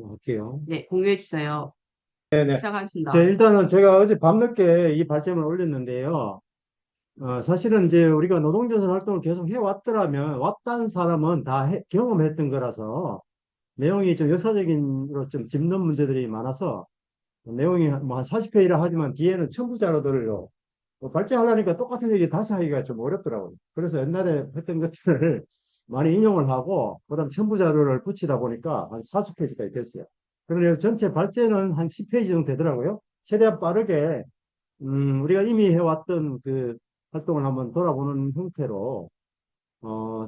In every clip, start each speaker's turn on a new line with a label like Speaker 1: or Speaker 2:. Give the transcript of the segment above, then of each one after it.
Speaker 1: 할게요.
Speaker 2: 네, 공유해 주세요.
Speaker 1: 네네.
Speaker 2: 시작하겠습니다.
Speaker 1: 일단은 제가 어제 밤늦게 이 발제문을 올렸는데요. 사실은 이제 우리가 노동조선 활동을 계속 해왔더라면, 왔다는 사람은 다 경험했던 거라서, 내용이 좀 역사적인으로 좀 짚는 문제들이 많아서, 내용이 뭐 한 40페이지라 하지만 뒤에는 첨부 자료들로 발제하려니까 똑같은 얘기 다시 하기가 좀 어렵더라고요. 그래서 옛날에 했던 것들을 많이 인용을 하고, 그다음 첨부 자료를 붙이다 보니까 한 40페이지까지 됐어요. 그러면 전체 발제는 한 10페이지 정도 되더라고요. 최대한 빠르게, 우리가 이미 해왔던 그 활동을 한번 돌아보는 형태로,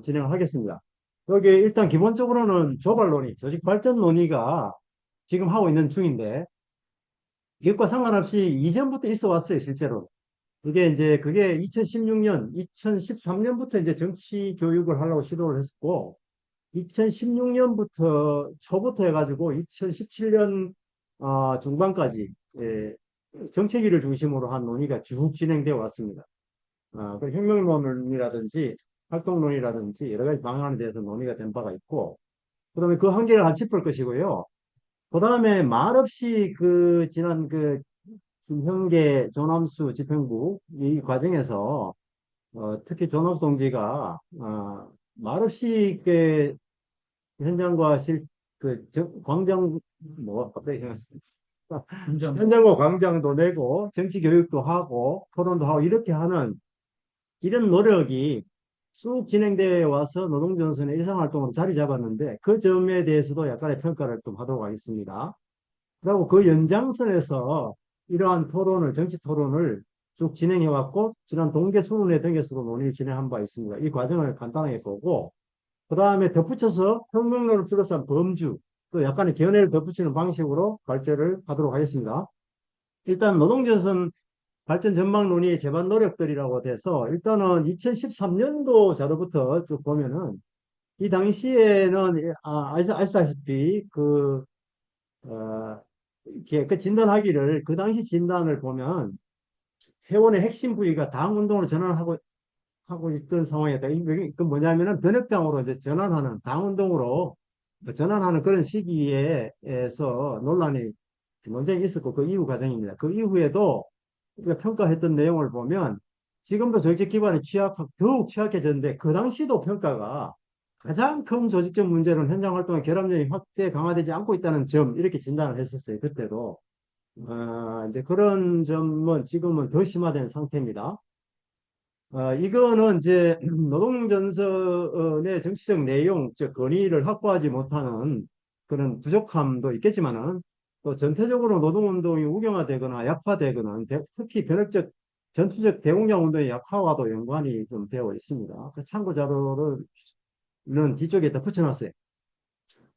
Speaker 1: 진행을 하겠습니다. 여기 일단 기본적으로는 조발 논의, 조직 발전 논의가 지금 하고 있는 중인데, 이것과 상관없이 이전부터 있어 왔어요, 실제로. 이게 이제 그게 2016년, 2013년부터 이제 정치 교육을 하려고 시도를 했었고, 2016년부터 초부터 해가지고 2017년 중반까지 정책위를 중심으로 한 논의가 쭉 진행되어 왔습니다. 그 혁명론이라든지 활동론이라든지 여러 가지 방안에 대해서 논의가 된 바가 있고, 그다음에 그 한계를 안 짚을 것이고요. 그 다음에 말없이 그 지난 그 김형계 조남수 집행부 이 과정에서 특히 조남수 동지가 말없이 그 현장과 광장 뭐 갑자기 생각났습니다. 현장과 광장도 내고 정치 교육도 하고 토론도 하고 이렇게 하는 이런 노력이 쭉 진행되어 와서 노동전선의 일상활동으로 자리 잡았는데 그 점에 대해서도 약간의 평가를 좀 하도록 하겠습니다. 그리고 그 연장선에서 이러한 토론을, 정치 토론을 쭉 진행해 왔고, 지난 동계 수련회 등에서도 논의를 진행한 바 있습니다. 이 과정을 간단하게 보고, 그 다음에 덧붙여서 혁명론을 비롯한 범주, 또 약간의 견해를 덧붙이는 방식으로 발제를 하도록 하겠습니다. 일단 노동조선 발전 전망 논의의 제반 노력들이라고 돼서 일단은 2013년도 자료부터 쭉 보면은 이 당시에는 아시다시피 어, 이렇게 그 진단하기를 그 당시 진단을 보면 회원의 핵심 부위가 당 운동으로 하고 있던 상황이었다. 그 뭐냐면은 변혁당으로 이제 전환하는 당 운동으로 전환하는 그런 시기에서 논쟁이 있었고 그 이후 과정입니다. 그 이후에도 우리가 평가했던 내용을 보면 지금도 정책 기반이 더욱 취약해졌는데 그 당시도 평가가 가장 큰 조직적 문제는 현장 활동의 결합력이 확대 강화되지 않고 있다는 점 이렇게 진단을 했었어요. 그때도. 이제 그런 점은 지금은 더 심화된 상태입니다. 이거는 이제 노동전선의 정치적 내용, 즉 건의를 확보하지 못하는 그런 부족함도 있겠지만은 또 전체적으로 노동운동이 우경화되거나 약화되거나 특히 전투적 대공장 운동의 약화와도 연관이 좀 되어 있습니다. 그 참고 자료는 뒤쪽에 다 붙여놨어요.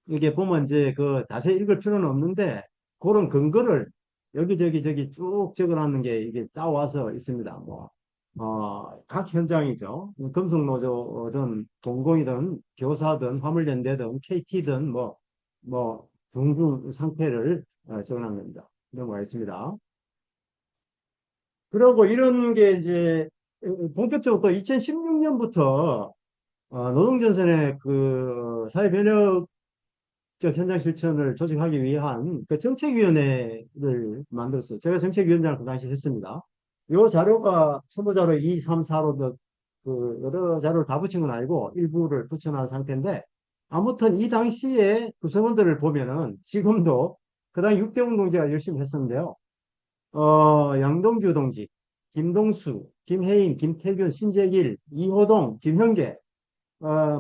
Speaker 1: 이게 보면 이제 그 자세히 읽을 필요는 없는데 그런 근거를 여기저기 저기 쭉 적어놨는 게 이게 따와서 있습니다. 각 현장이죠. 금속노조든 공공이든 교사든 화물연대든 KT든 등등 상태를 적어놓은 겁니다. 넘어가겠습니다. 그리고 이런 게 이제 본격적으로 또 2016년부터 노동전선의 그 사회변혁 현장 실천을 조직하기 위한 그 정책위원회를 만들었어요. 제가 정책위원장을 그 당시 했습니다. 이 자료가 첨부 자료 2, 3, 4로 그 여러 자료를 다 붙인 건 아니고 일부를 붙여놓은 상태인데 아무튼 이 당시에 구성원들을 보면은 지금도 그당 6대운 동지가 열심히 했었는데요. 양동규 동지, 김동수, 김혜인, 김태균, 신재길, 이호동, 김형계,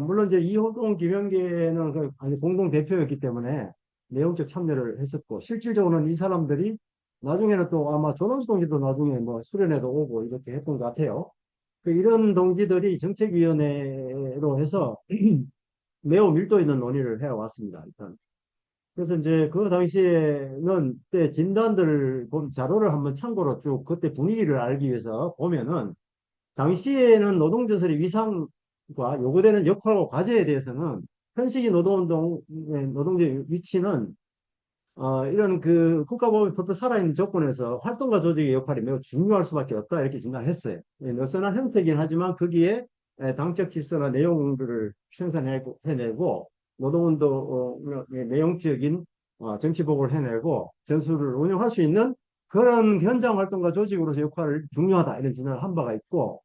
Speaker 1: 물론 이제 이호동, 김영계는 아니 공동 대표였기 때문에 내용적 참여를 했었고 실질적으로는 이 사람들이 나중에는 또 아마 조남수 동지도 나중에 뭐 수련회도 오고 이렇게 했던 것 같아요. 이런 동지들이 정책위원회로 해서 매우 밀도 있는 논의를 해왔습니다. 일단. 그래서 이제 그 당시에는 때 진단들을 자료를 한번 참고로 쭉 그때 분위기를 알기 위해서 보면은 당시에는 노동조선의 위상과 요구되는 역할과 과제에 대해서는 현식이 노동운동의 노동자의 위치는 이런 그 국가법이 펄펄 살아있는 조건에서 활동가 조직의 역할이 매우 중요할 수밖에 없다 이렇게 진단했어요. 느슨한 형태이긴 하지만 거기에 당적 질서나 내용들을 생산해내고 노동운동의 내용적인 정치복을 해내고 전술을 운영할 수 있는 그런 현장 활동가 조직으로서 역할을 중요하다 이런 진단을 한 바가 있고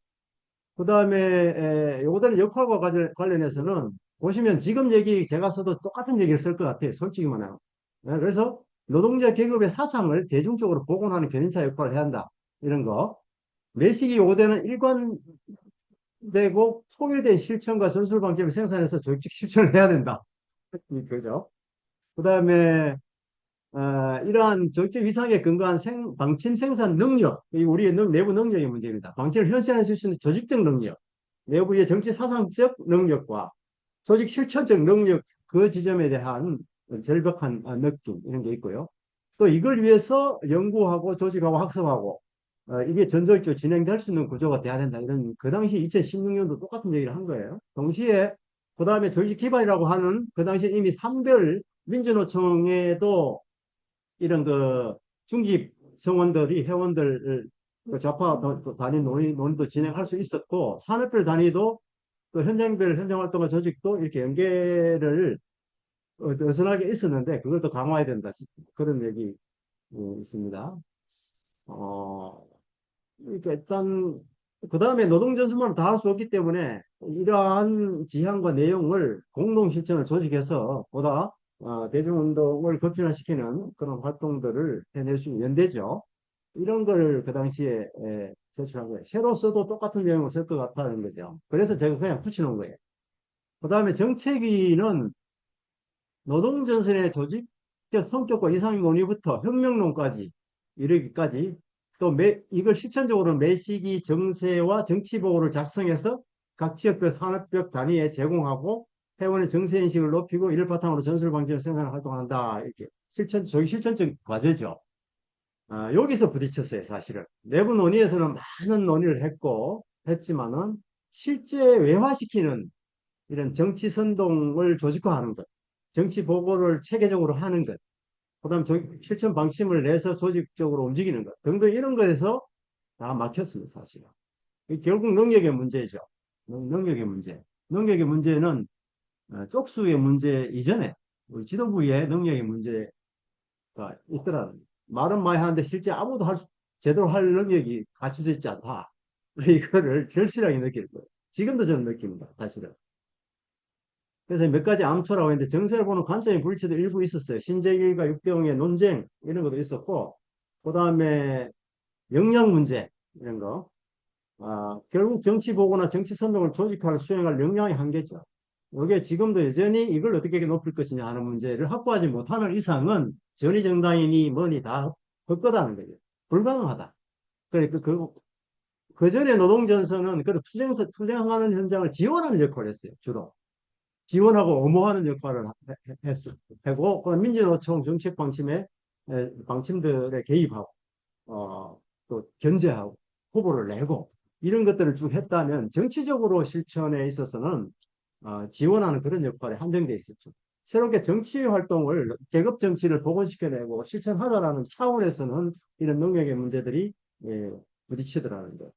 Speaker 1: 그 다음에 요거는 역할과 관련해서는 보시면 지금 얘기 제가 써도 똑같은 얘기를 쓸 것 같아요. 솔직히 말하면. 그래서 노동자 계급의 사상을 대중적으로 복원하는 견인차 역할을 해야 한다. 이런 거. 내식이 요구되는 일관되고 통일된 실천과 전술 방침을 생산해서 조직적 실천을 해야 된다. 그죠? 그 다음에 이러한 정책 위상에 근거한 방침 생산 능력, 이 우리의 내부 능력의 문제입니다. 방침을 현실화할 수 있는 조직적 능력, 내부의 정치 사상적 능력과 조직 실천적 능력, 그 지점에 대한 절벽한 느낌, 이런 게 있고요. 또 이걸 위해서 연구하고 조직하고 학습하고, 이게 전속적으로 진행될 수 있는 구조가 돼야 된다. 이런, 그 당시 2016년도 똑같은 얘기를 한 거예요. 동시에, 그 다음에 조직 기반이라고 하는, 그 당시에 이미 산별 민주노총에도 이런 그 중집 성원들이 회원들 그 좌파 단위 논의도 진행할 수 있었고 산업별 단위도 또 현장별 현장 활동과 조직도 이렇게 연계를 어선하게 있었는데 그걸 더 강화해야 된다 그런 얘기 있습니다. 어, 그러니까 일단 그 다음에 노동전수만으로 다 할 수 없기 때문에 이러한 지향과 내용을 공동 실천을 조직해서 보다 대중운동을 거편화시키는 그런 활동들을 해낼 수 있는 연대죠. 이런 걸 그 당시에 제출한 거예요. 새로 써도 똑같은 내용을 쓸 것 같다는 거죠. 그래서 제가 그냥 붙여놓은 거예요. 그 다음에 정책위는 노동전선의 조직적 성격과 이상 논의부터 혁명론까지 이르기까지 또 이걸 실천적으로 매시기 정세와 정치보고를 작성해서 각 지역별 산업별 단위에 제공하고 회원의 정세인식을 높이고 이를 바탕으로 전술 방지를 생산을 활동한다. 이렇게 조직 실천적 과제죠. 여기서 부딪혔어요, 사실은. 내부 논의에서는 많은 논의를 했지만은 실제 외화시키는 이런 정치 선동을 조직화하는 것, 정치 보고를 체계적으로 하는 것, 그다음 실천 방침을 내서 조직적으로 움직이는 것 등등 이런 거에서 다 막혔습니다, 사실은. 결국 능력의 문제죠. 능력의 문제. 능력의 문제는 쪽수의 문제 이전에 우리 지도부의 능력의 문제가 있더라는 거예요. 말은 많이 하는데 실제 아무도 제대로 할 능력이 갖춰져 있지 않다. 이거를 절실하게 느낄 거예요. 지금도 저는 느낍니다, 사실은. 그래서 몇 가지 암초라고 했는데 정세를 보는 관점의 불치도 일부 있었어요. 신재일과 육대웅의 논쟁 이런 것도 있었고 그 다음에 역량 문제 이런 거. 결국 정치 보고나 정치 선동을 조직화를 수행할 역량의 한계죠. 이게 지금도 여전히 이걸 어떻게 높일 것이냐 하는 문제를 확보하지 못하는 이상은 전위정당이니 뭐니 다 헛거다는 거죠. 불가능하다. 그래, 그 전에 노동전선은 투쟁하는 현장을 지원하는 역할을 했어요, 주로. 지원하고 엄호하는 역할을 했고, 민주노총 정책 방침들에 개입하고, 또 견제하고, 후보를 내고, 이런 것들을 쭉 했다면, 정치적으로 실천에 있어서는, 지원하는 그런 역할에 한정되어 있었죠. 새롭게 정치 활동을, 계급 정치를 복원시켜내고 실천하다라는 차원에서는 이런 능력의 문제들이, 예, 부딪히더라는 거.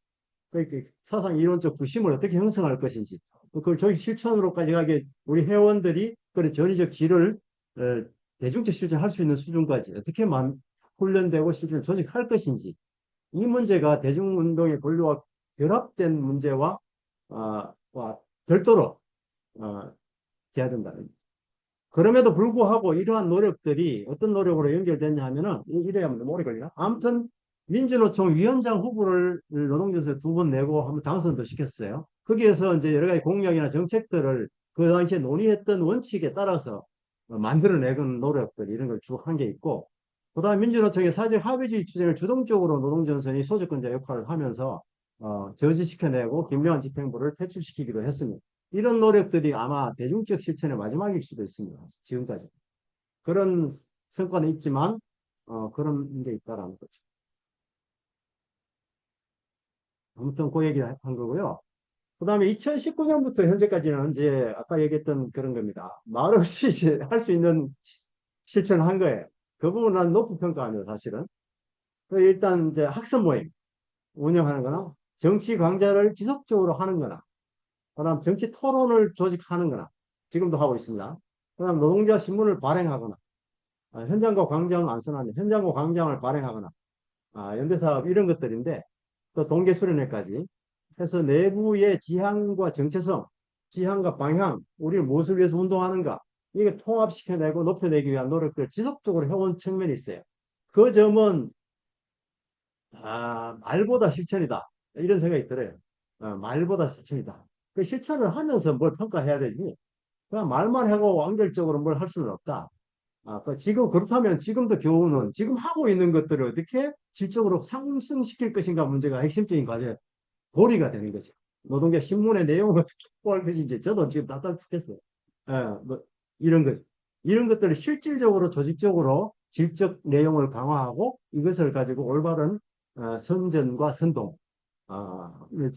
Speaker 1: 그 사상 이론적 구심을 어떻게 형성할 것인지, 그걸 조직 실천으로까지 가게 우리 회원들이 그런 전위적 질을 대중적 실천할 수 있는 수준까지 어떻게 훈련되고 실제로 조직할 것인지 이 문제가 대중운동의 권리와 결합된 문제와 별도로 돼야 된다는. 그럼에도 불구하고 이러한 노력들이 어떤 노력으로 연결됐냐 하면은 이래야 오래 걸리나? 아무튼 민주노총 위원장 후보를 노동조에서 두 번 내고 한번 당선도 시켰어요. 거기에서 이제 여러 가지 공약이나 정책들을 그 당시에 논의했던 원칙에 따라서 만들어내는 노력들 이런 걸 쭉 한 게 있고 그다음 민주노총의 사회적 합의주의 추진을 주동적으로 노동전선이 소속권자 역할을 하면서 저지시켜내고 김명한 집행부를 퇴출시키기도 했습니다. 이런 노력들이 아마 대중적 실천의 마지막일 수도 있습니다. 지금까지. 그런 성과는 있지만, 그런 게 있다라는 거죠. 아무튼 그 얘기를 한 거고요. 그 다음에 2019년부터 현재까지는 이제 아까 얘기했던 그런 겁니다. 말없이 이제 할 수 있는 실천을 한 거예요. 그 부분은 난 높은 평가합니다, 사실은. 일단 이제 학습 모임 운영하는 거나 정치 강좌를 지속적으로 하는 거나 그다음 정치 토론을 조직하는 거나 지금도 하고 있습니다. 그다음 노동자 신문을 발행하거나 현장과 광장 안 써놨는데 현장과 광장을 발행하거나 연대사업 이런 것들인데 또 동계 수련회까지 해서 내부의 지향과 정체성, 지향과 방향, 우리는 무엇을 위해서 운동하는가 이게 통합시켜내고 높여내기 위한 노력들을 지속적으로 해온 측면이 있어요. 그 점은 말보다 실천이다 이런 생각이 들어요. 말보다 실천이다. 그 실천을 하면서 뭘 평가해야 되지. 그냥 말만 하고 완결적으로 뭘 할 수는 없다. 지금 그렇다면 지금도 교훈은 지금 하고 있는 것들을 어떻게 질적으로 상승시킬 것인가 문제가 핵심적인 과제 고리가 되는 거죠. 노동계 신문의 내용을 어떻게 할 것인지 저도 지금 답답해 죽겠어요. 뭐 이런 것 이런 것들을 실질적으로 조직적으로 질적 내용을 강화하고 이것을 가지고 올바른 선전과 선동 를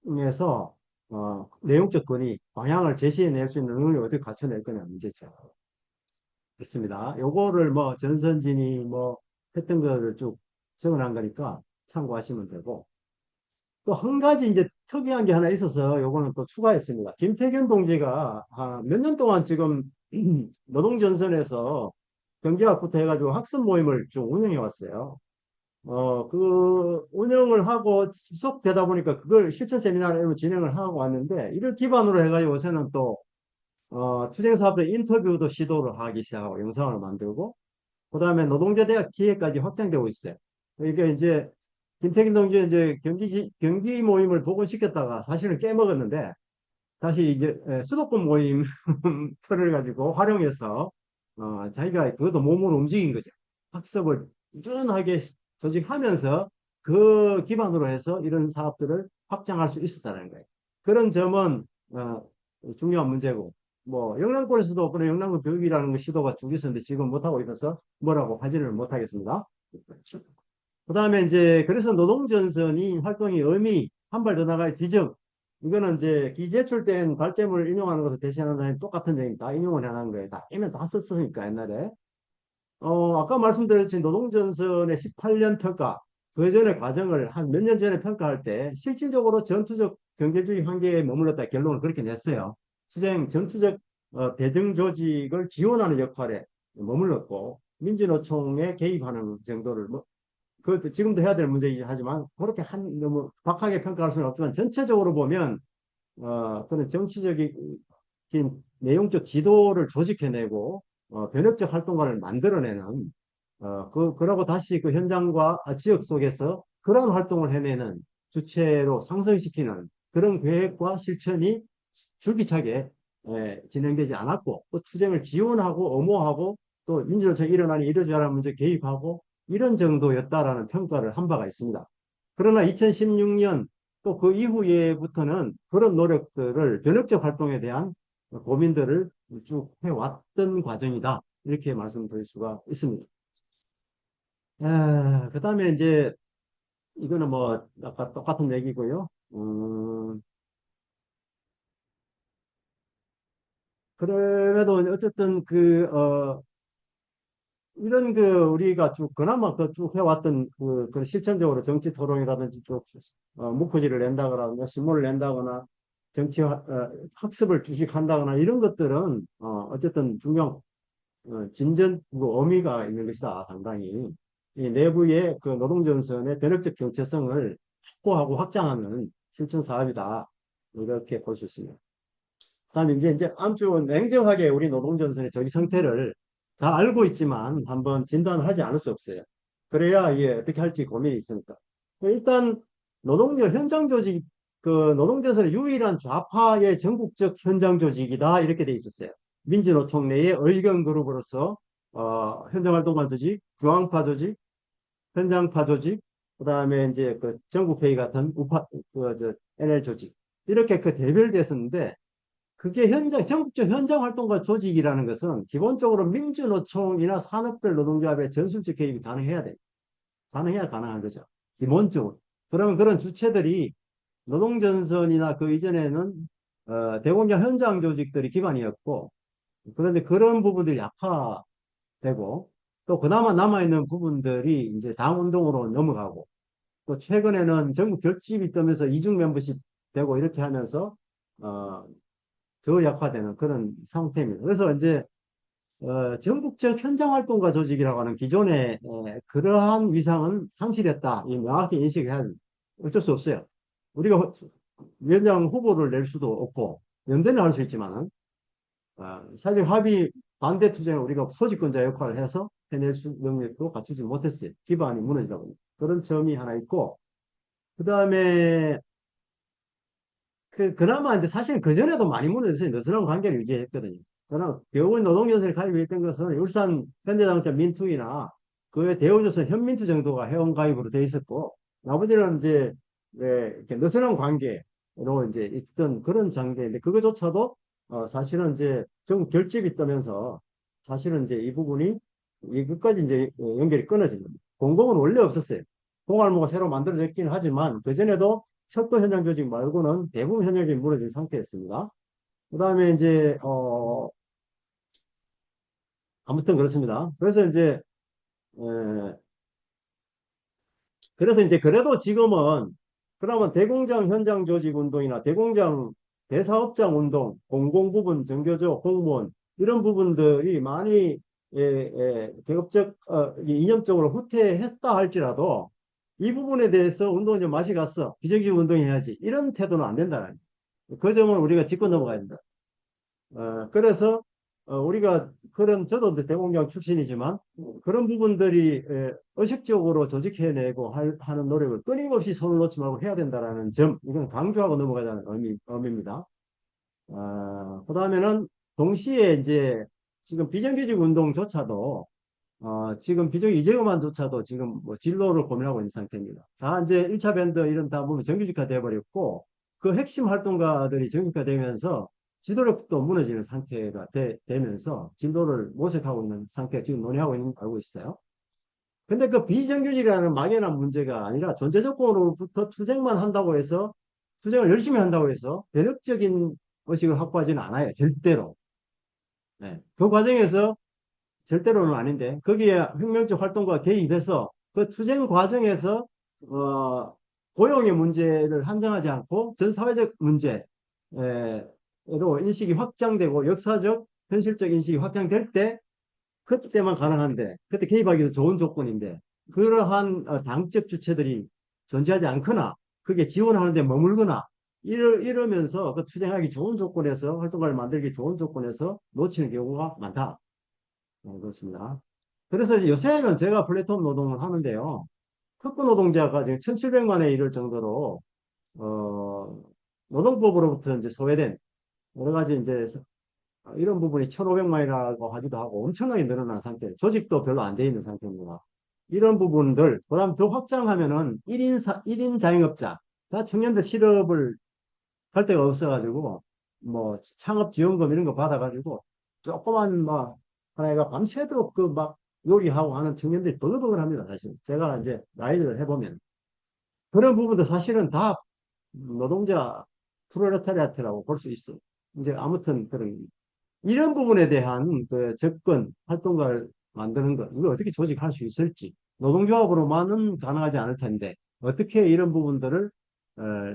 Speaker 1: 통해서 내용적 권위 방향을 제시해낼 수 있는 능력을 어떻게 갖춰낼 거냐 문제죠. 그렇습니다. 요거를 뭐 전선진이 뭐 했던 거를 쭉 적어놓은 거니까 참고하시면 되고 또 한 가지 이제 특이한 게 하나 있어서 요거는 또 추가했습니다. 김태균 동지가 몇 년 동안 지금 노동전선에서 경제학부터 해가지고 학습 모임을 쭉 운영해 왔어요. 그 운영을 하고 지속되다 보니까 그걸 실천 세미나를 진행을 하고 왔는데 이를 기반으로 해가지고 요새는 또 투쟁사업자 인터뷰도 시도를 하기 시작하고 영상을 만들고 그 다음에 노동자 대학 기회까지 확장되고 있어요. 이게 이제 김태균 동지 이제 경기 모임을 복원시켰다가 사실은 깨먹었는데 다시 이제 수도권 모임 틀을 가지고 활용해서 자기가 그것도 몸으로 움직인 거죠. 학습을 꾸준하게 조직하면서 그 기반으로 해서 이런 사업들을 확장할 수 있었다는 거예요. 그런 점은 중요한 문제고 뭐 영남권에서도 그런 영남권 교육이라는 거 시도가 쭉 있었는데 지금 못하고 있어서 뭐라고 하지를 못하겠습니다. 그 다음에 이제 그래서 노동전선이 활동이 의미 한 발 더 나가야 지점 이거는 이제 기재출된 발제물을 인용하는 것을 대신하는 똑같은 얘기입니다. 다 인용을 해놓은 거예요. 다 이미 다 썼으니까 옛날에 아까 말씀드렸지 노동전선의 18년 평가 그 전에 과정을 한 몇 년 전에 평가할 때 실질적으로 전투적 경제주의 한계에 머물렀다 결론을 그렇게 냈어요. 전투적 대등 조직을 지원하는 역할에 머물렀고 민주노총에 개입하는 정도를 그것도 지금도 해야 될 문제이긴 하지만 그렇게 너무 박하게 평가할 수는 없지만 전체적으로 보면 그런 정치적인 내용적 지도를 조직해내고 변혁적 활동가를 만들어내는 그러고 다시 그 현장과 지역 속에서 그런 활동을 해내는 주체로 상승시키는 그런 계획과 실천이 줄기차게 진행되지 않았고 또 투쟁을 지원하고 엄호하고 또 민주노총 일어나니 이러저러한 문제 개입하고 이런 정도였다라는 평가를 한 바가 있습니다. 그러나 2016년 또 그 이후에부터는 그런 노력들을 변혁적 활동에 대한 고민들을 쭉 해왔던 과정이다. 이렇게 말씀드릴 수가 있습니다. 그 다음에 이제 이거는 뭐 아까 똑같은 얘기고요. 그래도 어쨌든 이런 우리가 쭉 그나마 쭉 해왔던 그 실천적으로 정치 토론이라든지 쭉 목표지를 낸다거나 신문을 낸다거나 정치 학습을 주식한다거나 이런 것들은 어쨌든 중요한 진전 의미가 있는 것이다 상당히 이 내부의 그 노동전선의 변혁적 정체성을 확보하고 확장하는 실천 사업이다 이렇게 볼 수 있습니다. 그다음에 이제 아주 냉정하게 우리 노동전선의 조직 상태를 다 알고 있지만 한번 진단을 하지 않을 수 없어요. 그래야 이게 어떻게 할지 고민이 있으니까. 일단 노동력 현장 조직 노동전선의 유일한 좌파의 전국적 현장 조직이다 이렇게 돼 있었어요. 민주노총 내의 의견 그룹으로서 현장활동가 조직, 중앙파 조직, 현장파 조직, 그다음에 이제 그 전국회의 같은 우파 NL 조직 이렇게 대별됐었는데 그게 전국적 현장 활동가 조직이라는 것은 기본적으로 민주노총이나 산업별 노동조합의 전술적 개입이 가능해야 돼. 가능해야 가능한 거죠. 기본적으로. 그러면 그런 주체들이 노동전선이나 그 이전에는 대공장 현장 조직들이 기반이었고 그런데 그런 부분들이 약화되고 또 그나마 남아있는 부분들이 이제 당운동으로 넘어가고 또 최근에는 전국 결집이 뜨면서 이중 멤버십 되고 이렇게 하면서 더 약화되는 그런 상태입니다. 그래서 이제 전국적 현장 활동가 조직이라고 하는 기존의 그러한 위상은 상실했다. 이 명확히 인식해야 어쩔 수 없어요. 우리가 위원장 후보를 낼 수도 없고 연대는 할 수 있지만은 사실 합의 반대 투쟁을 우리가 소집권자 역할을 해서 해낼 수 능력도 갖추지 못했어요. 기반이 무너지다 보니 그런 점이 하나 있고 그 다음에 그나마 이제 사실 그전에도 많이 무너졌어요. 느슨한 관계를 유지했거든요. 그러나 겨울 노동연설에 가입했던 것은 울산 현대자동차 민투이나 그 외 대우조선 현민투 정도가 회원 가입으로 돼 있었고 나머지는 이제 이렇게 느슨한 관계로 이제 있던 그런 장계인데 그거조차도 사실은 이제 전 결집이 뜨면서 사실은 이제 이 부분이 이것까지 이제 연결이 끊어진 겁니다. 공공은 원래 없었어요. 공알모가 새로 만들어졌긴 하지만 그전에도 철도 현장 조직 말고는 대부분 현장이 무너진 상태였습니다. 그 다음에 이제, 아무튼 그렇습니다. 그래서 이제 그래도 지금은 그러면 대공장 현장 조직 운동이나 대공장 대사업장 운동, 공공부문, 정교조, 공무원 이런 부분들이 많이 계급적, 이념적으로 후퇴했다 할지라도 이 부분에 대해서 운동은 좀 맛이 갔어. 비정규직 운동해야지. 이런 태도는 안 된다는 그 점을 우리가 짚고 넘어가야 된다. 그래서 우리가 그런 저도 대공장 출신이지만 그런 부분들이 의식적으로 조직해내고 하는 노력을 끊임없이 손을 놓지 말고 해야 된다라는 점 이건 강조하고 넘어가자는 의미입니다. 그다음에는 동시에 이제 지금 비정규직 운동조차도 지금 비정규직 이재호만조차도 지금 뭐 진로를 고민하고 있는 상태입니다. 다 이제 1차 밴드 이런 다 보면 정규직화 돼버렸고 그 핵심 활동가들이 정규직화 되면서 지도력도 무너지는 상태가 되면서 진도를 모색하고 있는 상태가 지금 논의하고 있는 거 알고 있어요. 근데 그 비정규직이라는 막연한 문제가 아니라 존재 조건으로부터 투쟁만 한다고 해서 투쟁을 열심히 한다고 해서 변혁적인 의식을 확보하지는 않아요. 절대로. 네. 그 과정에서 절대로는 아닌데 거기에 혁명적 활동가 개입해서 그 투쟁 과정에서 고용의 문제를 한정하지 않고 전 사회적 문제로 인식이 확장되고 역사적 현실적 인식이 확장될 때 그때만 가능한데 그때 개입하기도 좋은 조건인데 그러한 당적 주체들이 존재하지 않거나 그게 지원하는 데 머물거나 이러면서 그 투쟁하기 좋은 조건에서 활동가를 만들기 좋은 조건에서 놓치는 경우가 많다. 그렇습니다. 그래서 이제 요새는 제가 플랫폼 노동을 하는데요. 특구 노동자가 지금 1,700만에 이를 정도로, 어, 노동법으로부터 이제 소외된 여러 가지 이제 이런 부분이 1,500만이라고 하기도 하고 엄청나게 늘어난 상태, 조직도 별로 안 돼 있는 상태입니다. 이런 부분들, 그 다음 더 확장하면은 1인 자영업자, 다 청년들 실업을 할 데가 없어가지고, 뭐, 창업지원금 이런 거 받아가지고, 조그만, 뭐, 하나가 밤새도록 그 막 요리하고 하는 청년들이 버글버글 합니다, 사실. 제가 이제 나이를 해보면. 그런 부분도 사실은 다 노동자 프롤레타리아트라고 볼 수 있어. 이제 아무튼 이런 부분에 대한 그 접근, 활동가를 만드는 것, 이걸 어떻게 조직할 수 있을지, 노동조합으로만은 가능하지 않을 텐데, 어떻게 이런 부분들을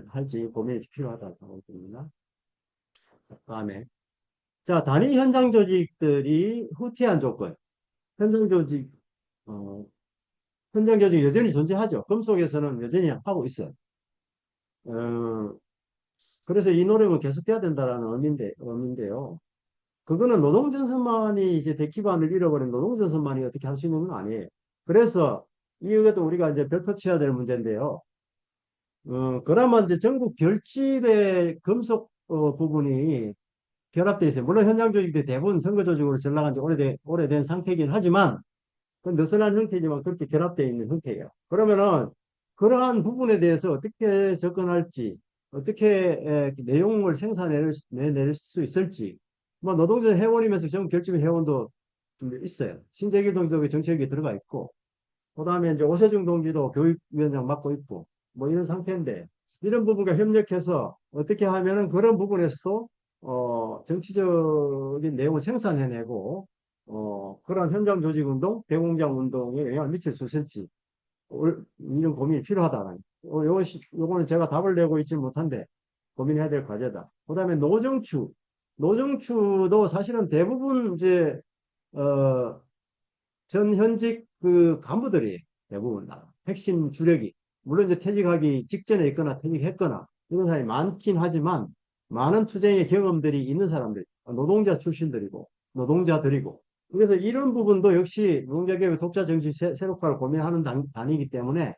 Speaker 1: 할지 고민이 필요하다고 생각합니다. 다음에. 자, 단위 현장 조직들이 후퇴한 조건. 현장 조직, 어, 현장 조직이 여전히 존재하죠. 금속에서는 여전히 하고 있어요. 어, 그래서 이 노력은 계속해야 된다라는 의미인데요. 그거는 노동전선만이 이제 대기반을 잃어버린 노동전선만이 어떻게 할 수 있는 건 아니에요. 그래서 이것도 우리가 이제 별표 쳐야 될 문제인데요. 그나마 이제 전국 결집의 금속 부분이 결합되어 있어요. 물론 현장 조직도 대부분 선거 조직으로 전락한 지 오래된 상태이긴 하지만 그 느슨한 형태지만 그렇게 결합되어 있는 형태예요. 그러면은 그러한 부분에 대해서 어떻게 접근할지, 어떻게 내용을 생산해낼 수 있을지, 뭐 노동자 회원이면서 전 결집의 회원도 좀 있어요. 신재길 동지도 정책에 들어가 있고, 그 다음에 이제 오세중 동지도 교육위원장 맡고 있고, 뭐 이런 상태인데, 이런 부분과 협력해서 어떻게 하면은 그런 부분에서도, 정치적인 내용을 생산해내고, 그런 현장 조직 운동, 대공장 운동에 영향을 미칠 수 있을지, 이런 고민이 필요하다. 요거는 제가 답을 내고 있지 못한데, 고민해야 될 과제다. 그 다음에 노정추도 사실은 대부분 이제 전 현직 그 간부들이 대부분 다 핵심 주력이, 물론 이제 퇴직하기 직전에 있거나 퇴직했거나 이런 사람이 많긴 하지만 많은 투쟁의 경험들이 있는 사람들, 노동자 출신들이고 노동자들이고, 그래서 이런 부분도 역시 노동자개혁 독자 정치 세력화를 고민하는 단위이기 때문에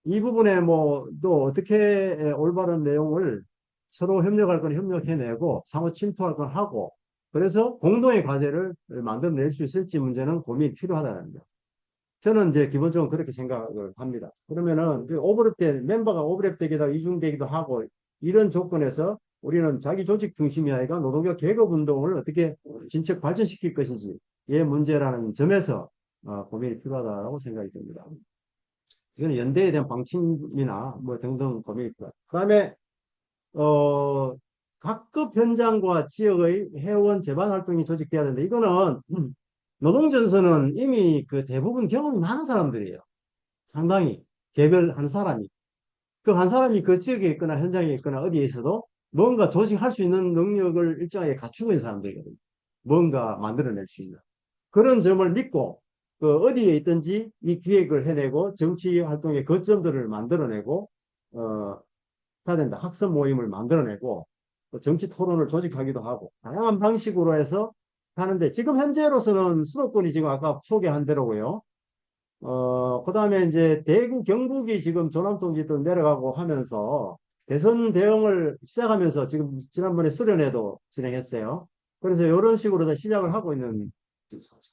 Speaker 1: 이 부분에 뭐 또 어떻게 올바른 내용을 서로 협력할 건 협력해내고 상호 침투할 건 하고, 그래서 공동의 과제를 만들어낼 수 있을지 문제는 고민이 필요하다는 거. 저는 이제 기본적으로 그렇게 생각을 합니다. 그러면은 그 오버랩 멤버가 오버랩되기도 이중되기도 하고 이런 조건에서 우리는 자기 조직 중심이 아니라 노동자 계급 운동을 어떻게 진척 발전시킬 것인지의 문제라는 점에서 고민이 필요하다고 생각이 듭니다. 이거는 연대에 대한 방침이나 뭐 등등 고민이 필요하다. 그다음에 각급 현장과 지역의 회원 재반 활동이 조직돼야 되는데, 이거는 노동전선은 이미 그 대부분 경험이 많은 사람들이에요. 상당히 개별 한 사람이, 그 한 사람이 그 지역에 있거나 현장에 있거나 어디에 있어도 뭔가 조직할 수 있는 능력을 일정하게 갖추고 있는 사람들이거든요. 뭔가 만들어낼 수 있는 그런 점을 믿고 그 어디에 있든지 이 기획을 해내고 정치 활동의 거점들을 만들어내고 해야 된다. 학습 모임을 만들어내고 또 정치 토론을 조직하기도 하고 다양한 방식으로 해서 하는데, 지금 현재로서는 수도권이 지금 아까 소개한 대로고요. 그다음에 이제 대구, 경북이 지금 조남통지도 내려가고 하면서 대선 대응을 시작하면서 지금 지난번에 수련회도 진행했어요. 그래서 이런 식으로 다 시작을 하고 있는,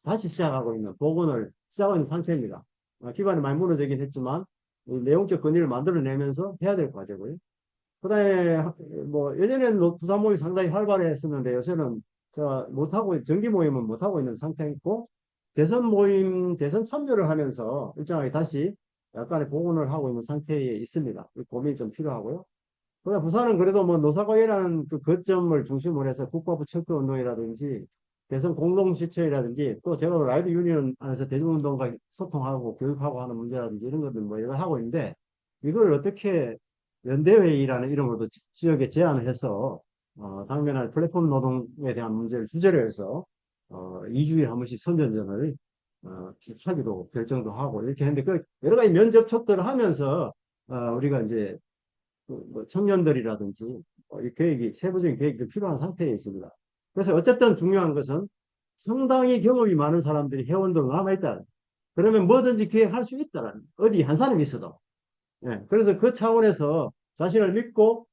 Speaker 1: 다시 시작하고 있는, 복원을 시작하고 있는 상태입니다. 기반이 많이 무너지긴 했지만 내용적 근위를 만들어내면서 해야 될 과제고요. 그다음에 뭐 예전에는 부산 모임이 상당히 활발했었는데 요새는 제가 못하고 정기 모임은 못하고 있는 상태이고, 대선 모임 대선 참여를 하면서 일정하게 다시 약간의 복원을 하고 있는 상태에 있습니다. 고민이 좀 필요하고요. 그다음 부산은 그래도 뭐 노사과외라는 그 거점을 중심으로 해서 국가부 척도 운동이라든지 대선 공동시청이라든지 또 제가 라이드 유니언 안에서 대중운동과 소통하고 교육하고 하는 문제라든지 이런 것들 뭐 이거 하고 있는데, 이걸 어떻게 연대회의라는 이름으로도 지역에 제안을 해서 당면할 플랫폼 노동에 대한 문제를 주제로 해서 2주에 한 번씩 선전전을 하기도 결정도 하고 이렇게 했는데, 그 여러 가지 면접 촉들을 하면서 우리가 이제 그뭐 청년들이라든지 이 계획이 세부적인 계획이 좀 필요한 상태에 있습니다. 그래서 어쨌든 중요한 것은 상당히 경험이 많은 사람들이 회원들로 남아있다. 그러면 뭐든지 기획할 수 있다라는, 어디 한 사람이 있어도. 예, 그래서 그 차원에서 자신을 믿고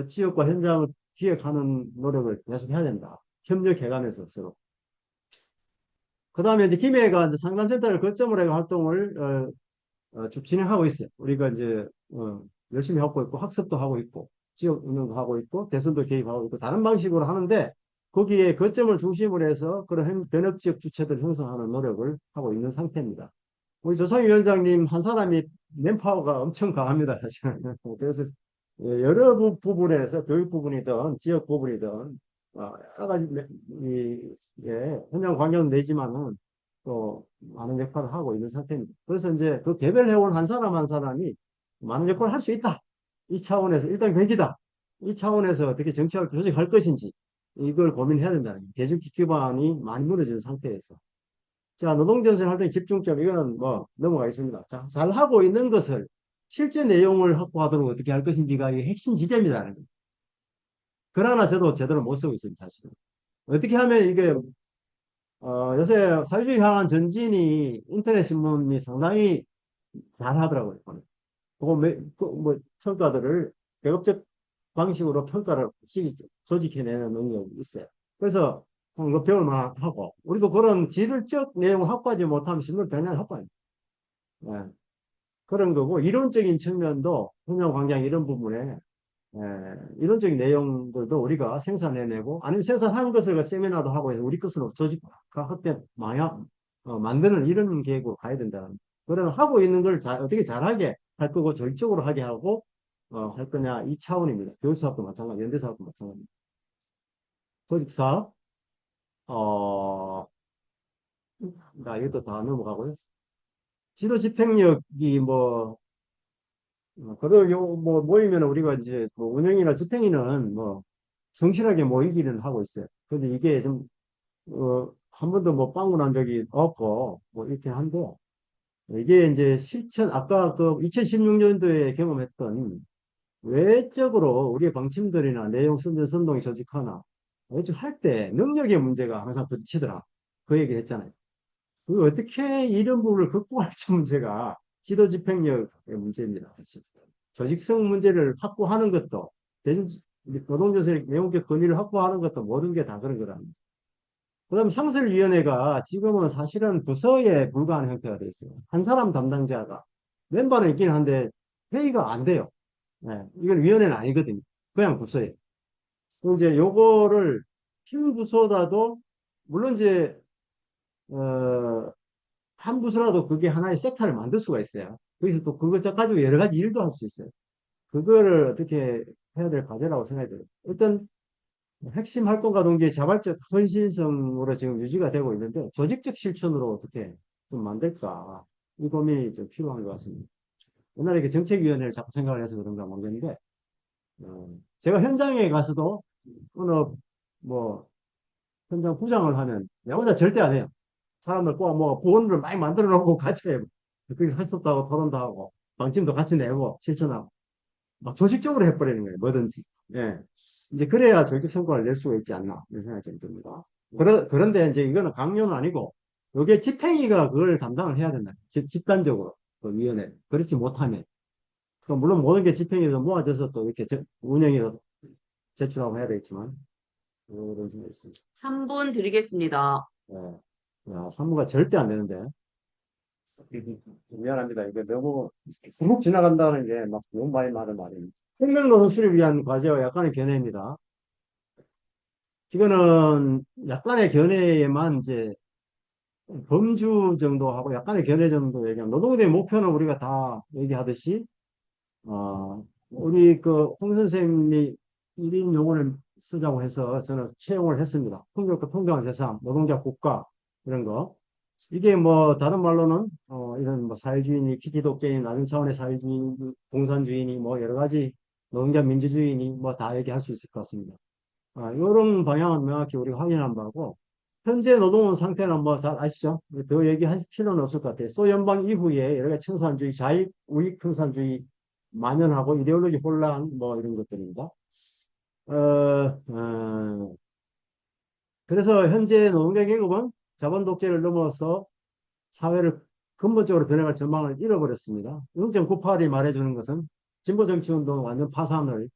Speaker 1: 지역과 현장을 기획하는 노력을 계속 해야 된다. 협력해가면서 서로. 그 다음에 이제 김해가 이제 상담센터를 거점으로 해서 활동을 쭉 진행하고 있어요. 우리가 이제 열심히 하고 있고 학습도 하고 있고 지역 운영도 하고 있고 대선도 개입하고 있고 다른 방식으로 하는데, 거기에 거점을 중심으로 해서 그런 변혁 지역 주체들 형성하는 노력을 하고 있는 상태입니다. 우리 조상희 위원장님 한 사람이 맨파워가 엄청 강합니다, 사실은. 그래서 여러 부분에서 교육 부분이든 지역 부분이든 여러 가지 현장 관계는 내지만은 또 많은 역할을 하고 있는 상태입니다. 그래서 이제 그 개별회원 한 사람 한 사람이 많은 역할을 할 수 있다. 이 차원에서 일단 계기다. 이 차원에서 어떻게 정치를 조직할 것인지 이걸 고민해야 된다는 거예요. 대중기 기반이 많이 무너지는 상태에서. 자, 노동전선 활동 집중점, 이거는 뭐 넘어가겠습니다. 자, 잘 하고 있는 것을 실제 내용을 확보하도록 어떻게 할 것인지가 이 핵심 지점이라는 거예요. 그러나 저도 제대로 못 쓰고 있습니다, 사실은. 어떻게 하면 이게 요새 사회주의 향한 전진이 인터넷 신문이 상당히 잘 하더라고요. 그거 뭐 평가들을 계급적 방식으로 평가를 조직해내는 능력이 있어요. 그래서 그 배울 만하고, 우리도 그런 질적 내용을 확보하지 못하면 신문 변화를 확보합니다. 예, 그런 거고, 이론적인 측면도 현장 광장 이런 부분에 이론적인 내용들도 우리가 생산해내고, 아니면 생산한 것을 세미나도 하고 해서 우리 것으로 조직화 확대 만드는 이런 계획으로 가야 된다. 그런 하고 있는 걸 어떻게 잘하게 할 거고 조직적으로 하게 하고 할 거냐, 이 차원입니다. 교육사업도 마찬가지, 연대사업도 마찬가지입니다. 조직사업, 어, 나 이것도 다 넘어가고요. 지도 집행력이 뭐 그래도 뭐 모이면 우리가 이제 뭐 운영이나 집행위는 뭐 성실하게 모이기는 하고 있어요. 근데 이게 좀 한 번도 뭐 빵꾸 난 적이 없고, 뭐 이렇게 한데, 이게 이제 아까 그 2016년도에 경험했던 외적으로 우리의 방침들이나 내용 선동이 조직하나, 할 때 능력의 문제가 항상 부딪히더라. 그 얘기 했잖아요. 그 어떻게 이런 부분을 극복할지 문제가 지도 집행력의 문제입니다. 사실. 조직성 문제를 확보하는 것도, 노동조세 내용적 권리를 확보하는 것도 모든 게 다 그런 거랍니다. 그 다음 상설위원회가 지금은 사실은 부서에 불과한 형태가 되어 있어요. 한 사람 담당자가 멤버는 있긴 한데 회의가 안 돼요. 네, 이건 위원회는 아니거든요. 그냥 부서에. 이제 요거를 팀 부서라도 물론 이제 한 부서라도 그게 하나의 섹터를 만들 수가 있어요. 거기서 또 그것 가지고 여러 가지 일도 할 수 있어요. 그거를 어떻게 해야 될 과제라고 생각이 들어요. 일단 핵심 활동가 동기의 자발적 헌신성으로 지금 유지가 되고 있는데 조직적 실천으로 어떻게 좀 만들까 이 고민이 좀 필요한 것 같습니다. 옛날에 그 정책위원회를 자꾸 생각을 해서 그런가 모르겠는데 제가 현장에 가서도 어느 뭐 현장 부장을 하면 내 혼자 절대 안 해요. 사람들 꼭 뭐 부원을 많이 만들어 놓고 같이 해요. 그게 할 수 없다고 토론도 하고 방침도 같이 내고 실천하고 막 조직적으로 해버리는 거예요. 뭐든지. 예. 이제 그래야 조직 성과를 낼 수가 있지 않나 이런 생각이 좀 듭니다. 그런데 이제 이거는 강요는 아니고 이게 집행위가 그걸 담당을 해야 된다. 집단적으로 그 위원회 그렇지 못하면 물론 모든 게 집행위에서 모아져서 또 이렇게 운영해서 제출하고 해야 되겠지만 그런 생각이 있습니다.
Speaker 2: 3분 드리겠습니다.
Speaker 1: 예. 야, 사무가 절대 안 되는데 미안합니다. 이거 너무 훅 지나간다는 게 막 너무 많이 말은 말입니다. 생명노동 수립을 위한 과제와 약간의 견해입니다. 이거는 약간의 견해에만 이제 범주 정도 하고 약간의 견해 정도 얘기하면 노동부의 목표는 우리가 다 얘기하듯이 우리 그 홍 선생님이 1인 용어를 쓰자고 해서 저는 채용을 했습니다. 풍족과 평등한 세상, 노동자 국가 이런 거. 이게 뭐 다른 말로는 이런 뭐 사회주의니 기독교인 낮은 차원의 사회주의, 공산주의니 뭐 여러 가지 노동자 민주주의니 뭐 다 얘기할 수 있을 것 같습니다. 이런 방향은 명확히 우리가 확인한 바고, 현재 노동원 상태는 뭐 잘 아시죠? 더 얘기할 필요는 없을 것 같아요. 소연방 이후에 여러 가지 청산주의, 자익, 우익 청산주의 만연하고 이데올로기 혼란 뭐 이런 것들입니다. 그래서 현재 노동자 계급은 자본 독재를 넘어서 사회를 근본적으로 변해갈 전망을 잃어버렸습니다. 0.98이 말해주는 것은 진보 정치 운동 완전 파산을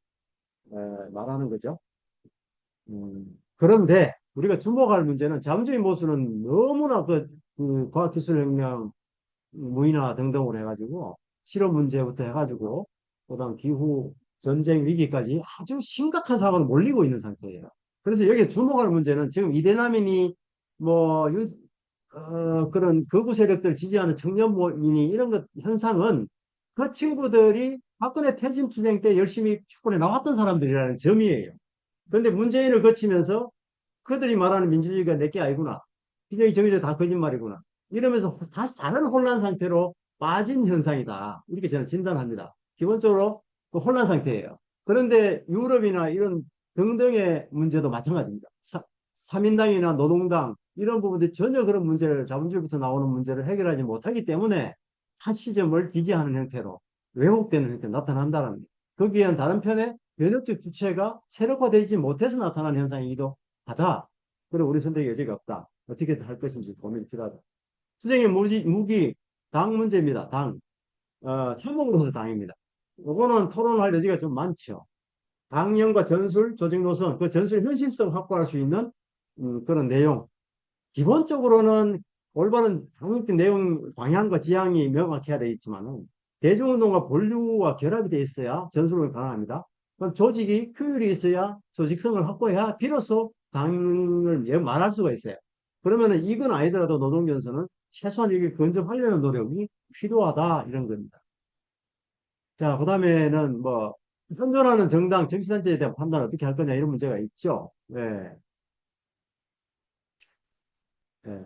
Speaker 1: 말하는 거죠. 그런데 우리가 주목할 문제는 자본주의 모순은 너무나 그 과학기술혁명, 무인화 등등으로 해가지고 실업 문제부터 해가지고 그다음 기후, 전쟁 위기까지 아주 심각한 사고로 몰리고 있는 상태예요. 그래서 여기에 주목할 문제는 지금 이대남이니 뭐 그런 극우 세력들 지지하는 청년 모임이 이런 것 현상은 그 친구들이 박근혜 퇴진 투쟁 때 열심히 축구에 나왔던 사람들이라는 점이에요. 그런데 문재인을 거치면서 그들이 말하는 민주주의가 내게 아니구나. 비정이 정의적 다 거짓말이구나. 이러면서 다시 다른 혼란 상태로 빠진 현상이다. 이렇게 저는 진단합니다. 기본적으로 그 혼란 상태예요. 그런데 유럽이나 이런 등등의 문제도 마찬가지입니다. 삼인당이나 노동당 이런 부분들이 전혀 그런 문제를 자본주의부터 나오는 문제를 해결하지 못하기 때문에 한 시점을 기재하는 형태로 왜곡되는 형태로 나타난다는 거예요. 거기에는 다른 편에 변혁적 주체가 세력화되지 못해서 나타나는 현상이기도 하다. 그리고 우리 선택의 여지가 없다. 어떻게 할 것인지 고민이 필요하다. 투쟁의 무기, 당 문제입니다. 당. 참모으로서 당입니다. 이거는 토론할 여지가 좀 많죠. 당연과 전술, 조직 노선, 그 전술의 현실성 확보할 수 있는 그런 내용. 기본적으로는 올바른 당립된 내용, 방향과 지향이 명확해야 되겠지만은 대중운동과 본류와 결합이 돼 있어야 전술은 가능합니다. 그럼 조직이 효율이 있어야 조직성을 확보해야 비로소 당을 말할 수가 있어요. 그러면은 이건 아니더라도 노동전선은 최소한 이게 근접하려는 노력이 필요하다 이런 겁니다. 자, 그 다음에는 뭐 현존하는 정당, 정치단체에 대한 판단을 어떻게 할 거냐 이런 문제가 있죠. 네. 네.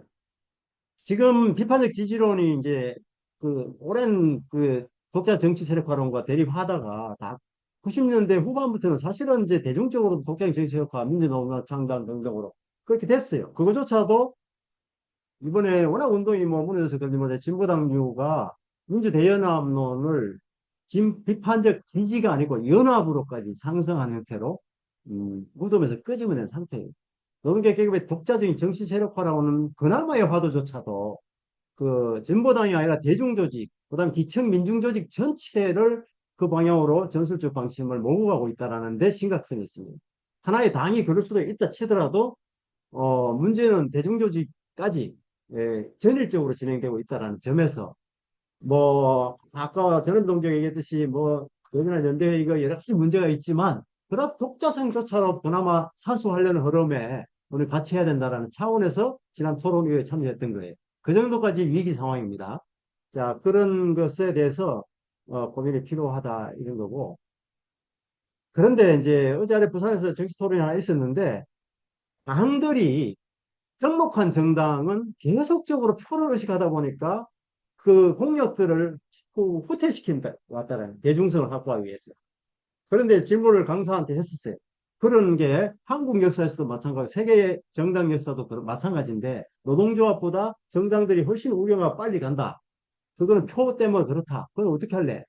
Speaker 1: 지금 비판적 지지론이 이제 그 오랜 그 독자 정치 세력화론과 대립하다가 다 90년대 후반부터는 사실은 이제 대중적으로 독자 정치 세력화, 민주노동당 창당 등등으로 그렇게 됐어요. 그거조차도 이번에 워낙 운동이 뭐 무너져서 그런지 모르겠는데 진보당류가 민주대연합론을 비판적 지지가 아니고 연합으로까지 상승한 형태로 무덤에서 끄집어낸 상태예요. 노동계 계급의 독자적인 정치 세력화라고는 그나마의 화두조차도 그 진보당이 아니라 대중조직, 그다음에 기층 민중조직 전체를 그 방향으로 전술적 방침을 몰고 가고 있다라는 데 심각성이 있습니다. 하나의 당이 그럴 수도 있다 치더라도 문제는 대중조직까지 전일적으로 진행되고 있다는 점에서 뭐 아까 전원 동정 얘기했듯이 뭐 여기나 연대회 이거 여러 가지 문제가 있지만 그래도 독자성조차로 그나마 사수하려는 흐름에 우리 같이 해야 된다는 차원에서 지난 토론회에 참여했던 거예요. 그 정도까지 위기 상황입니다. 자, 그런 것에 대해서 고민이 필요하다 이런 거고. 그런데 이제 어제 부산에서 정치 토론이 하나 있었는데 당들이 등록한 정당은 계속적으로 표를 의식하다 보니까 그 공약들을 자꾸 후퇴시킨다 왔다는 대중성을 확보하기 위해서. 그런데 질문을 강사한테 했었어요. 그런 게 한국 역사에서도 마찬가지, 세계 정당 역사도 마찬가지인데 노동조합보다 정당들이 훨씬 우경화 빨리 간다. 그거는 표 때문에 그렇다. 그건 어떻게 할래?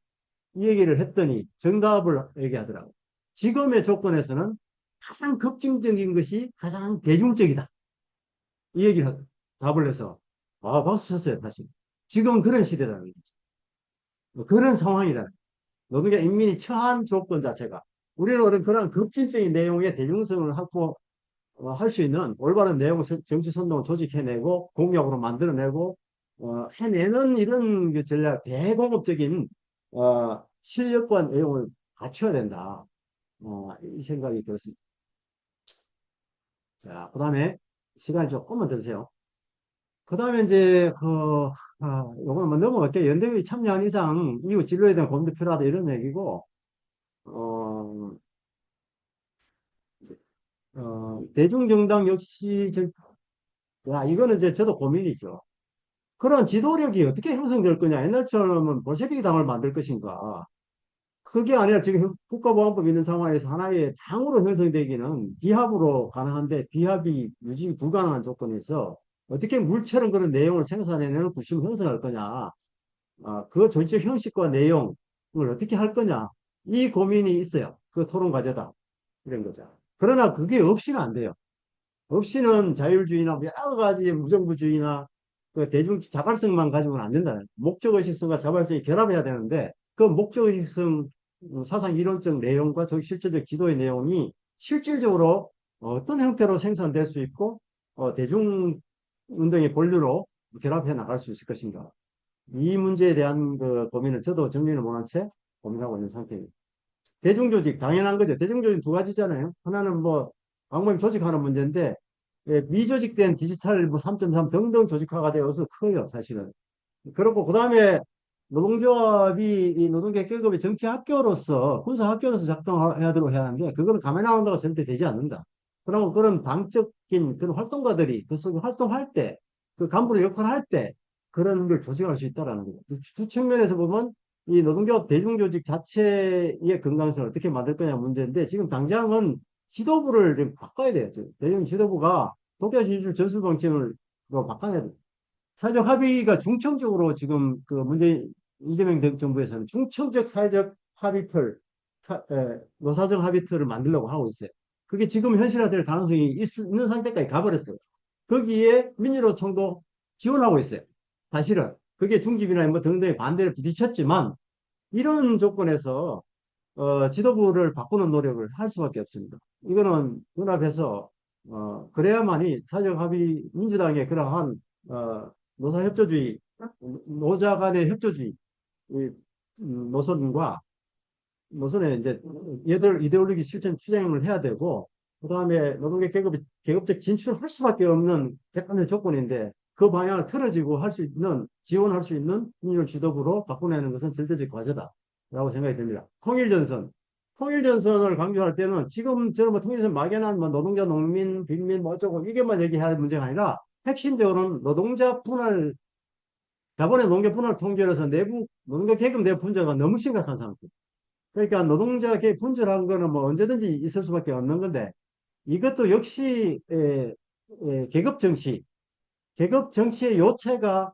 Speaker 1: 이 얘기를 했더니 정답을 얘기하더라고. 지금의 조건에서는 가장 급진적인 것이 가장 대중적이다. 이 얘기를 답을 해서 박수 쳤어요, 다시. 지금 그런 시대라는 거죠. 그런 상황이라는 거죠. 노동자 인민이 처한 조건 자체가 우리는 그런 급진적인 내용의 대중성을 확보할 수 있는 올바른 내용을 정치 선동을 조직해내고 공약으로 만들어내고 해내는 이런 그 전략 대공업적인 실력과 내용을 갖춰야 된다. 이 생각이 들었습니다. 자, 그 다음에 시간이 조금만 더 주세요. 그 다음에 이제 요거는 뭐 넘어갈게요. 연대회의 참여한 이상 이후 진로에 대한 고민도 필요하다 이런 얘기고, 어, 대중정당 역시 이거는 이제 저도 고민이죠. 그런 지도력이 어떻게 형성될 거냐. 옛날처럼은 bol셰비키 당을 만들 것인가. 그게 아니라 지금 국가보안법 있는 상황에서 하나의 당으로 형성되기는 비합으로 가능한데 비합이 유지 불가능한 조건에서 어떻게 물처럼 그런 내용을 생산해내는 구심을 형성할 거냐. 그 조직 형식과 내용을 어떻게 할 거냐. 이 고민이 있어요. 그 토론 과제다. 이런 거죠. 그러나 그게 없이는 안 돼요. 없이는 자율주의나 뭐 여러 가지 무정부주의나 그 대중 자발성만 가지고는 안 된다. 목적의식성과 자발성이 결합해야 되는데 그 목적의식성 사상 이론적 내용과 실질적 지도의 내용이 실질적으로 어떤 형태로 생산될 수 있고 대중 운동의 본류로 결합해 나갈 수 있을 것인가. 이 문제에 대한 그 고민을 저도 정리를 못한 채 고민하고 있는 상태입니다. 대중조직 당연한 거죠. 대중조직 두 가지잖아요. 하나는 뭐 방법이 조직하는 문제인데 미조직된 디지털 뭐 3.3 등등 조직화가 되어서 커요, 사실은. 그렇고 그다음에 노동조합이 이 노동계 계급의 정치학교로서 군사학교로서 작동해야 되고 해야 하는데 그거는 가만 나온다고 절대 되지 않는다. 그러면 그런 방적인 그런 활동가들이 그 속에 활동할 때, 그 간부로 역할을 할 때 그런 걸 조직할 수 있다라는 거죠. 두 측면에서 보면 이 노동조합 대중조직 자체의 건강성을 어떻게 만들 거냐 문제인데 지금 당장은 지도부를 좀 바꿔야 돼요. 대중 지도부가 독자지지율 전술 방침을 바꿔야 돼요. 사회적 합의가 중청적으로 지금 그 이재명 정부에서는 중청적 사회적 합의틀, 노사정 합의틀을 만들려고 하고 있어요. 그게 지금 현실화될 가능성이 있는 상태까지 가버렸어요. 거기에 민주노총도 지원하고 있어요. 사실은 그게 중집이나 뭐 등등의 반대를 부딪혔지만 이런 조건에서 지도부를 바꾸는 노력을 할 수밖에 없습니다. 이거는 눈앞에서 그래야만이 사회적 합의 민주당의 그러한 노사협조주의, 노자 간의 협조주의 노선과 노선에 이제 얘들 이데올로기 실천 추진을 해야 되고 그다음에 노동계 계급적 진출을 할 수밖에 없는 객관적 조건인데 그 방향을 틀어지고 할 수 있는 지원할 수 있는 민주 지도부로 바꾸내는 것은 절대적 과제다라고 생각이 듭니다. 통일전선을 강조할 때는 지금처럼 뭐 통일전 막연한 뭐 노동자, 농민, 빈민 뭐 어쩌고 이게만 얘기할 문제가 아니라 핵심적으로는 노동자 분할 자본의 농계 분할 통제로서 내부 노동자 계급 내부 분자가 너무 심각한 상태. 그러니까 노동자 계급 분절한 거는 뭐 언제든지 있을 수밖에 없는 건데 이것도 역시 계급 정치 계급 정치의 요체가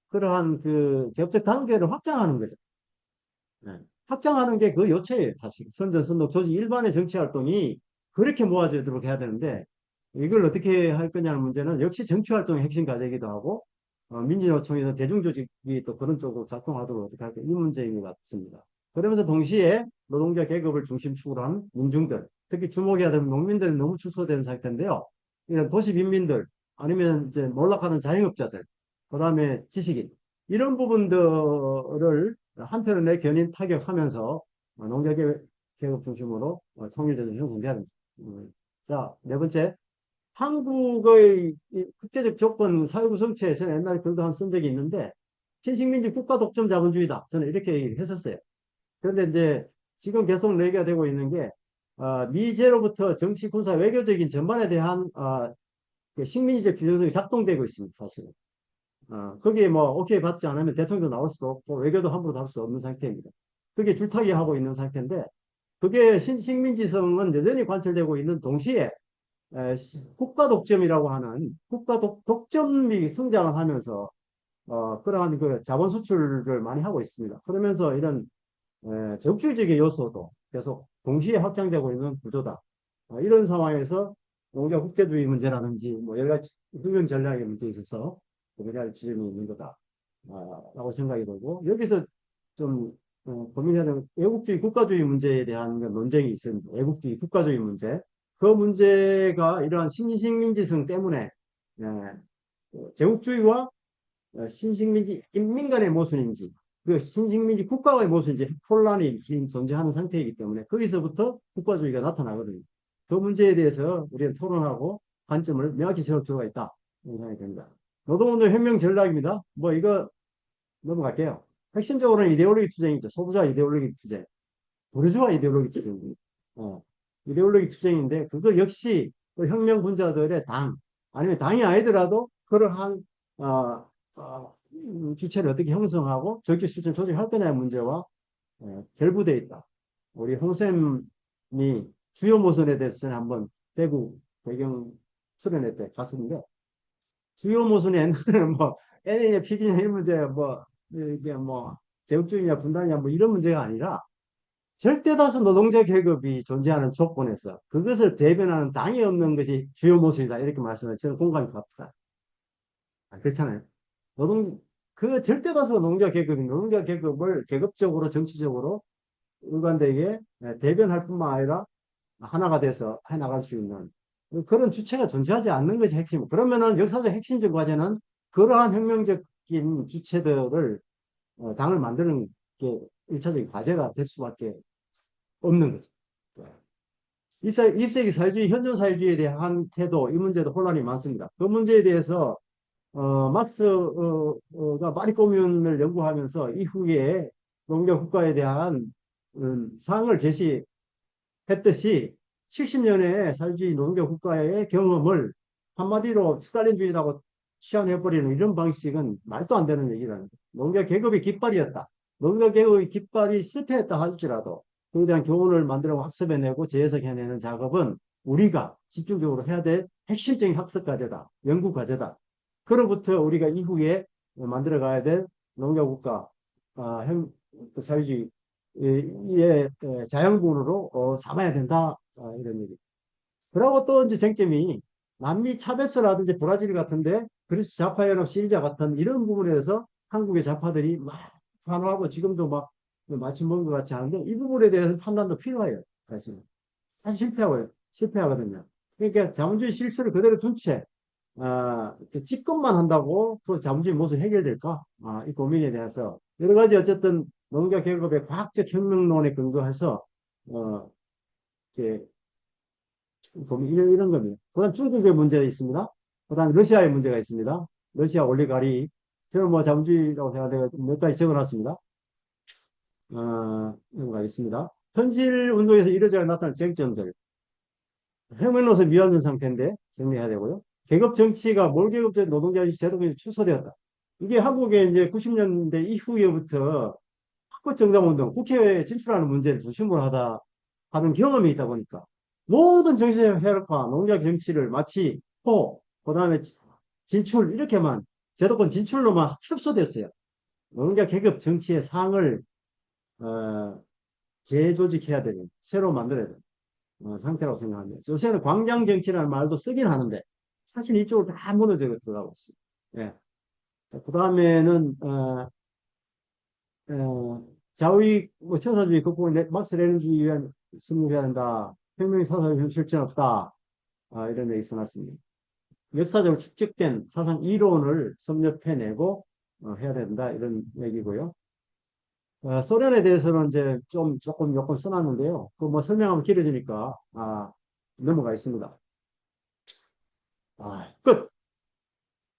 Speaker 1: 그러한 그 계급적 단계를 확장하는 거죠. 네. 확장하는 게 그 요체예요, 사실. 선전선독, 조직 일반의 정치 활동이 그렇게 모아지도록 해야 되는데, 이걸 어떻게 할 거냐는 문제는 역시 정치 활동의 핵심 과제이기도 하고, 민주노총에서 대중조직이 또 그런 쪽으로 작동하도록 어떻게 할까, 이 문제인 것 같습니다. 그러면서 동시에 노동자 계급을 중심축으로 한 민중들, 특히 주목해야 되는 농민들이 너무 축소된 상태인데요. 이런 도시 빈민들, 아니면 이제 몰락하는 자영업자들, 그 다음에 지식인, 이런 부분들을 한편의 견인 타격하면서 농가계급 중심으로 통일제도 형성돼야 됩니다. 자, 네 번째, 한국의 이 국제적 조건 사회구성체에 저는 옛날에 글도 한 쓴 적이 있는데 신식민지 국가 독점 자본주의다. 저는 이렇게 얘기를 했었어요. 그런데 이제 지금 계속 얘기가 되고 있는 게 미제로부터 정치, 군사, 외교적인 전반에 대한 그 식민지적 규정성이 작동되고 있습니다. 사실은. 거기에 뭐 오케이 받지 않으면 대통령도 나올 수도 없고 외교도 함부로 나올 수 없는 상태입니다. 그게 줄타기 하고 있는 상태인데 그게 신식민지성은 여전히 관철되고 있는 동시에 국가 독점이라고 하는 독점이 성장을 하면서 그러한 그 자본 수출을 많이 하고 있습니다. 그러면서 이런 적극적인 요소도 계속 동시에 확장되고 있는 구조다. 이런 상황에서 농가 국제주의 문제라든지 뭐 여러 가지 혁명 전략의 문제에 있어서 고민할 지점이 있는 거다. 라고 생각이 들고 여기서 좀 고민해야 되는 애국주의 국가주의 문제에 대한 논쟁이 있습니다. 애국주의 국가주의 문제. 그 문제가 이러한 신식민지성 때문에 제국주의와 신식민지 인민간의 모순인지 그 신식민지 국가의 모순인지 혼란이 존재하는 상태이기 때문에 거기서부터 국가주의가 나타나거든요. 그 문제에 대해서 우리는 토론하고 관점을 명확히 세울 필요가 있다. 생각이 됩니다. 노동운동 혁명 전략입니다. 뭐 이거 넘어갈게요. 핵심적으로는 이데올로기 투쟁이죠. 소부자 이데올로기 투쟁. 부르주아 이데올로기 투쟁입니다. 이데올로기 투쟁인데 그거 역시 그 혁명 군자들의 당 아니면 당이 아니더라도 그러한 주체를 어떻게 형성하고 정치 실천 조직할 거냐의 문제와 결부되어 있다. 우리 홍쌤이 주요 모선에 대해서는 한번 대구 배경 수련회 때 갔었는데 주요 모선이 옛날에는 뭐 N이냐 PD냐 이런 문제 뭐 이게 뭐 제국주의냐 분단이냐 뭐 이런 문제가 아니라 절대 다수 노동자 계급이 존재하는 조건에서 그것을 대변하는 당이 없는 것이 주요 모습이다. 이렇게 말씀을 저는 공감이 갑니다. 그렇잖아요. 노동, 그 절대 다수 노동자 계급이 노동자 계급을 계급적으로 정치적으로 일관되게 대변할 뿐만 아니라 하나가 돼서 해나갈 수 있는 그런 주체가 존재하지 않는 것이 핵심. 그러면은 역사적 핵심적 과제는 그러한 혁명적인 주체들을 당을 만드는 게 일차적인 과제가 될 수밖에 없는 거죠. 20세기 사회주의, 현존 사회주의에 대한 태도, 이 문제도 혼란이 많습니다. 그 문제에 대해서 막스가 마리꼬뮌을 연구하면서 이후에 농경 국가에 대한 사항을 제시했듯이 70년의 사회주의 농경 국가의 경험을 한마디로 스탈린주의라고 치환해버리는 이런 방식은 말도 안 되는 얘기라는 거예요. 농경 계급이 깃발이었다. 농경 계급의 깃발이 실패했다 할지라도 그에 대한 교훈을 만들어 학습해내고 재해석해내는 작업은 우리가 집중적으로 해야 될 핵심적인 학습 과제다. 연구 과제다. 그로부터 우리가 이후에 만들어가야 될 농가국가 그 사회주의의 자양분으로 삼아야 된다. 이런 얘기. 그리고 또 이제 쟁점이 남미 차베스라든지 브라질 같은데 그리스 좌파연합 시리자 같은 이런 부분에 대해서 한국의 좌파들이 막 환호하고 지금도 막 마침 먹은 것 같지 않은데 이 부분에 대해서 판단도 필요해요. 사실은. 사실 실패하거든요. 그러니까 자본주의 실체를 그대로 둔 채 집권만 한다고 그 자본주의 모습 해결될까? 이 고민에 대해서 여러 가지 어쨌든 농가 계급의 과학적 혁명론에 근거해서 이렇게 고민 이런 겁니다. 그다음 중국의 문제가 있습니다. 그다음 러시아의 문제가 있습니다. 러시아 올리가리 저는 뭐 자본주의라고 생각해서 몇 가지 적어놨습니다. 넘어가겠습니다. 현실 운동에서 이루어져 나타난 쟁점들 혁명로서 미완전 상태인데 정리해야 되고요. 계급 정치가 몰계급적 노동자 제도가 축소되었다. 이게 한국에 이제 90년대 이후에부터 학교 정당운동, 국회에 진출하는 문제를 중심으로 하는 경험이 있다 보니까 모든 정치적 혈과 농자 정치를 마치 그 다음에 진출, 이렇게만, 제도권 진출로만 협소됐어요. 뭔가 계급 정치의 상을, 재조직해야 되는, 새로 만들어야 되는 상태라고 생각합니다. 요새는 광장 정치라는 말도 쓰긴 하는데, 사실 이쪽으로 다 무너져 들어가고 있어요. 예. 그 다음에는, 자위, 뭐, 천사주의 극복을 막스 레nin주의 위한 승리해야 된다. 혁명이 사사의 실전 없다. 이런 얘기 써놨습니다. 역사적으로 축적된 사상 이론을 섭렵해내고 해야 된다. 이런 얘기고요. 소련에 대해서는 이제 조금 요건 써놨는데요. 그 뭐 설명하면 길어지니까, 넘어가 있습니다. 끝!